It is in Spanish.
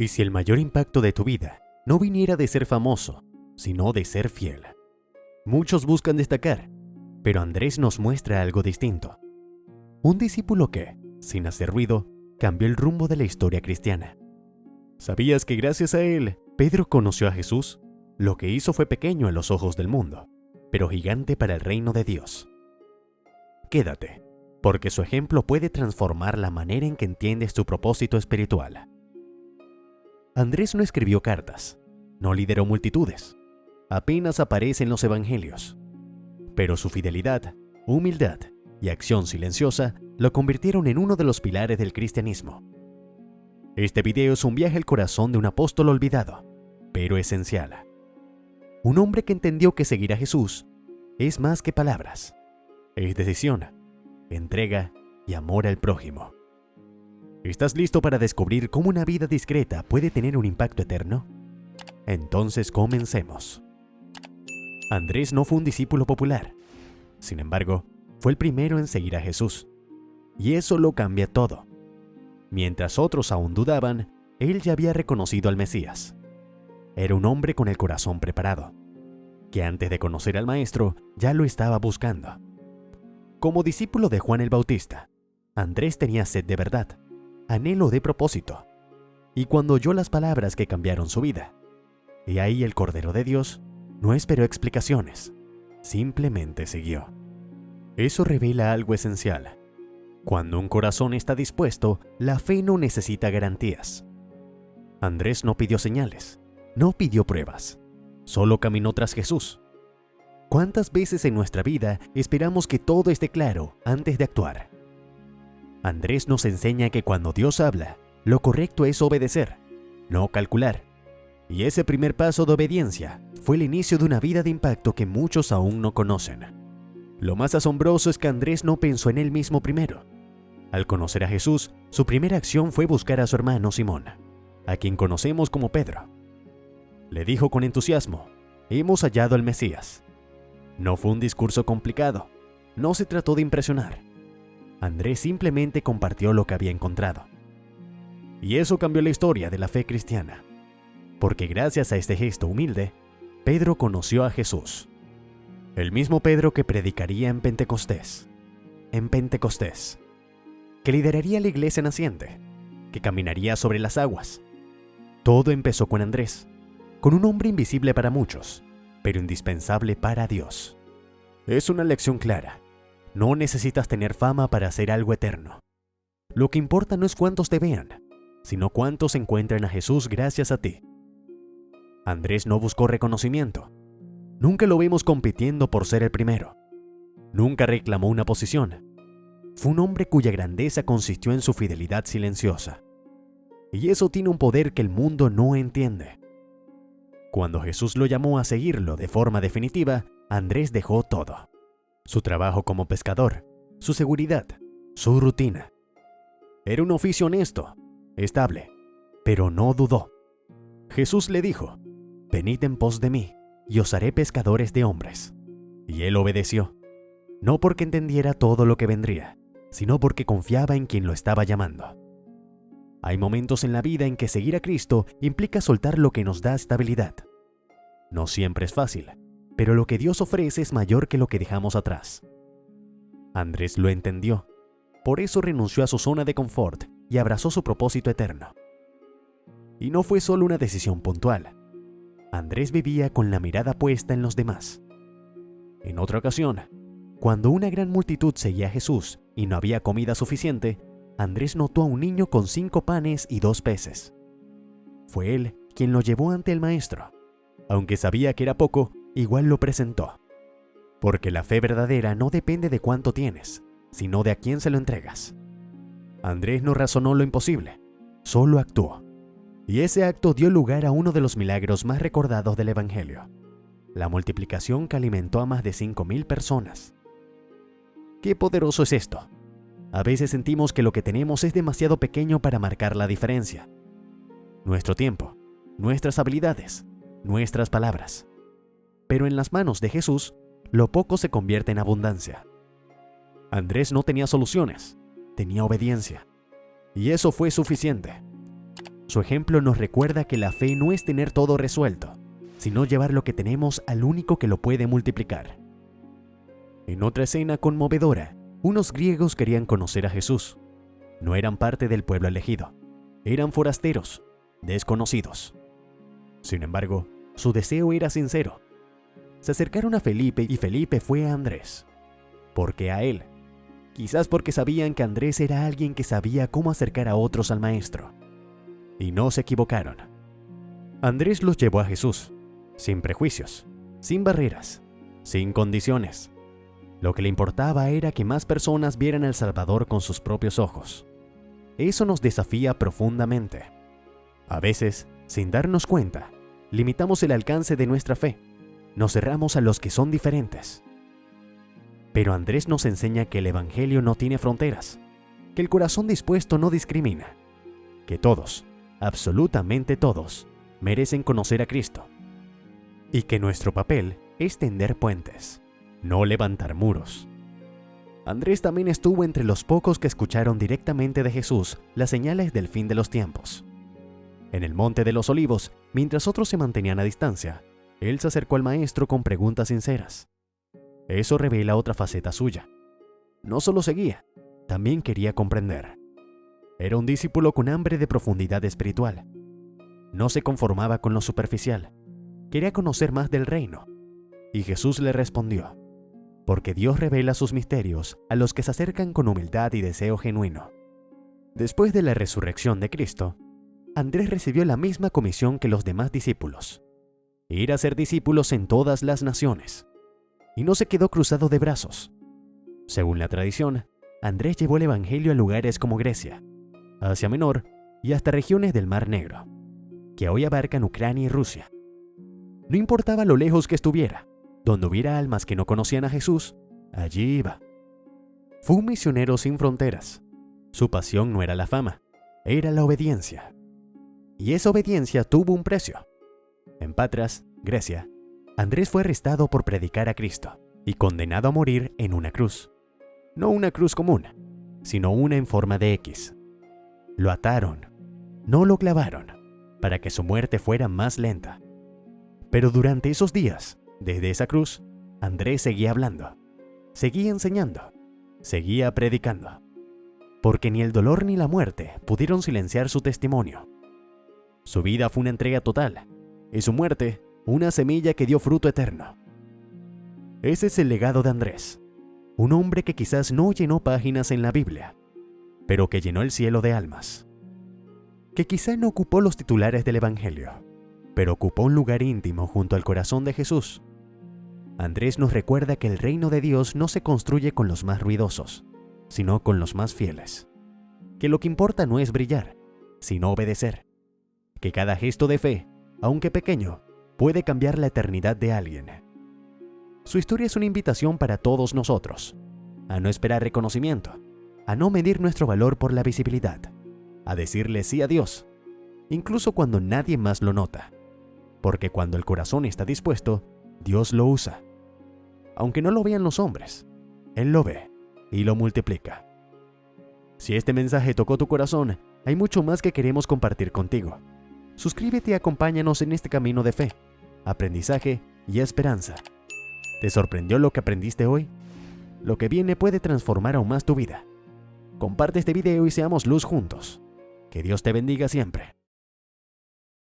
¿Y si el mayor impacto de tu vida no viniera de ser famoso, sino de ser fiel? Muchos buscan destacar, pero Andrés nos muestra algo distinto. Un discípulo que, sin hacer ruido, cambió el rumbo de la historia cristiana. ¿Sabías que gracias a él, Pedro conoció a Jesús? Lo que hizo fue pequeño a los ojos del mundo, pero gigante para el reino de Dios. Quédate, porque su ejemplo puede transformar la manera en que entiendes tu propósito espiritual. Andrés no escribió cartas, no lideró multitudes, apenas aparece en los evangelios, pero su fidelidad, humildad y acción silenciosa lo convirtieron en uno de los pilares del cristianismo. Este video es un viaje al corazón de un apóstol olvidado, pero esencial. Un hombre que entendió que seguir a Jesús es más que palabras, es decisión, entrega y amor al prójimo. ¿Estás listo para descubrir cómo una vida discreta puede tener un impacto eterno? Entonces comencemos. Andrés no fue un discípulo popular. Sin embargo, fue el primero en seguir a Jesús. Y eso lo cambia todo. Mientras otros aún dudaban, él ya había reconocido al Mesías. Era un hombre con el corazón preparado, que antes de conocer al Maestro ya lo estaba buscando. Como discípulo de Juan el Bautista, Andrés tenía sed de verdad, anhelo de propósito. Y cuando oyó las palabras que cambiaron su vida, y ahí el Cordero de Dios, no esperó explicaciones, simplemente siguió. Eso revela algo esencial. Cuando un corazón está dispuesto, la fe no necesita garantías. Andrés no pidió señales, no pidió pruebas, solo caminó tras Jesús. ¿Cuántas veces en nuestra vida esperamos que todo esté claro antes de actuar? Andrés nos enseña que cuando Dios habla, lo correcto es obedecer, no calcular. Y ese primer paso de obediencia fue el inicio de una vida de impacto que muchos aún no conocen. Lo más asombroso es que Andrés no pensó en él mismo primero. Al conocer a Jesús, su primera acción fue buscar a su hermano Simón, a quien conocemos como Pedro. Le dijo con entusiasmo: «Hemos hallado al Mesías». No fue un discurso complicado, no se trató de impresionar. Andrés simplemente compartió lo que había encontrado. Y eso cambió la historia de la fe cristiana, porque gracias a este gesto humilde, Pedro conoció a Jesús. El mismo Pedro que predicaría en Pentecostés, que lideraría la iglesia naciente, que caminaría sobre las aguas. Todo empezó con Andrés, con un hombre invisible para muchos, pero indispensable para Dios. Es una lección clara. No necesitas tener fama para hacer algo eterno. Lo que importa no es cuántos te vean, sino cuántos encuentran a Jesús gracias a ti. Andrés no buscó reconocimiento. Nunca lo vemos compitiendo por ser el primero. Nunca reclamó una posición. Fue un hombre cuya grandeza consistió en su fidelidad silenciosa. Y eso tiene un poder que el mundo no entiende. Cuando Jesús lo llamó a seguirlo de forma definitiva, Andrés dejó todo. Su trabajo como pescador, su seguridad, su rutina. Era un oficio honesto, estable, pero no dudó. Jesús le dijo: «Venid en pos de mí, y os haré pescadores de hombres». Y él obedeció, no porque entendiera todo lo que vendría, sino porque confiaba en quien lo estaba llamando. Hay momentos en la vida en que seguir a Cristo implica soltar lo que nos da estabilidad. No siempre es fácil, pero lo que Dios ofrece es mayor que lo que dejamos atrás. Andrés lo entendió, por eso renunció a su zona de confort y abrazó su propósito eterno. Y no fue solo una decisión puntual. Andrés vivía con la mirada puesta en los demás. En otra ocasión, cuando una gran multitud seguía a Jesús y no había comida suficiente, Andrés notó a un niño con 5 panes y 2 peces. Fue él quien lo llevó ante el maestro. Aunque sabía que era poco, igual lo presentó. Porque la fe verdadera no depende de cuánto tienes, sino de a quién se lo entregas. Andrés no razonó lo imposible, solo actuó. Y ese acto dio lugar a uno de los milagros más recordados del Evangelio: la multiplicación que alimentó a más de 5,000 personas. ¡Qué poderoso es esto! A veces sentimos que lo que tenemos es demasiado pequeño para marcar la diferencia. Nuestro tiempo, nuestras habilidades, nuestras palabras. Pero en las manos de Jesús, lo poco se convierte en abundancia. Andrés no tenía soluciones, tenía obediencia. Y eso fue suficiente. Su ejemplo nos recuerda que la fe no es tener todo resuelto, sino llevar lo que tenemos al único que lo puede multiplicar. En otra escena conmovedora, unos griegos querían conocer a Jesús. No eran parte del pueblo elegido, eran forasteros, desconocidos. Sin embargo, su deseo era sincero. Se acercaron a Felipe y Felipe fue a Andrés. ¿Por qué a él? Quizás porque sabían que Andrés era alguien que sabía cómo acercar a otros al maestro. Y no se equivocaron. Andrés los llevó a Jesús, sin prejuicios, sin barreras, sin condiciones. Lo que le importaba era que más personas vieran al Salvador con sus propios ojos. Eso nos desafía profundamente. A veces, sin darnos cuenta, limitamos el alcance de nuestra fe. Nos cerramos a los que son diferentes. Pero Andrés nos enseña que el Evangelio no tiene fronteras, que el corazón dispuesto no discrimina, que todos, absolutamente todos, merecen conocer a Cristo, y que nuestro papel es tender puentes, no levantar muros. Andrés también estuvo entre los pocos que escucharon directamente de Jesús las señales del fin de los tiempos. En el Monte de los Olivos, mientras otros se mantenían a distancia, él se acercó al maestro con preguntas sinceras. Eso revela otra faceta suya. No solo seguía, también quería comprender. Era un discípulo con hambre de profundidad espiritual. No se conformaba con lo superficial. Quería conocer más del reino. Y Jesús le respondió: porque Dios revela sus misterios a los que se acercan con humildad y deseo genuino. Después de la resurrección de Cristo, Andrés recibió la misma comisión que los demás discípulos: ir a ser discípulos en todas las naciones. Y no se quedó cruzado de brazos. Según la tradición, Andrés llevó el Evangelio a lugares como Grecia, Asia Menor y hasta regiones del Mar Negro, que hoy abarcan Ucrania y Rusia. No importaba lo lejos que estuviera, donde hubiera almas que no conocían a Jesús, allí iba. Fue un misionero sin fronteras. Su pasión no era la fama, era la obediencia. Y esa obediencia tuvo un precio. En Patras, Grecia, Andrés fue arrestado por predicar a Cristo y condenado a morir en una cruz. No una cruz común, sino una en forma de X. Lo ataron, no lo clavaron, para que su muerte fuera más lenta. Pero durante esos días, desde esa cruz, Andrés seguía hablando, seguía enseñando, seguía predicando. Porque ni el dolor ni la muerte pudieron silenciar su testimonio. Su vida fue una entrega total, y su muerte, una semilla que dio fruto eterno. Ese es el legado de Andrés, un hombre que quizás no llenó páginas en la Biblia, pero que llenó el cielo de almas. Que quizá no ocupó los titulares del Evangelio, pero ocupó un lugar íntimo junto al corazón de Jesús. Andrés nos recuerda que el reino de Dios no se construye con los más ruidosos, sino con los más fieles. Que lo que importa no es brillar, sino obedecer. Que cada gesto de fe, aunque pequeño, puede cambiar la eternidad de alguien. Su historia es una invitación para todos nosotros, a no esperar reconocimiento, a no medir nuestro valor por la visibilidad, a decirle sí a Dios, incluso cuando nadie más lo nota, porque cuando el corazón está dispuesto, Dios lo usa. Aunque no lo vean los hombres, Él lo ve y lo multiplica. Si este mensaje tocó tu corazón, hay mucho más que queremos compartir contigo. Suscríbete y acompáñanos en este camino de fe, aprendizaje y esperanza. ¿Te sorprendió lo que aprendiste hoy? Lo que viene puede transformar aún más tu vida. Comparte este video y seamos luz juntos. Que Dios te bendiga siempre.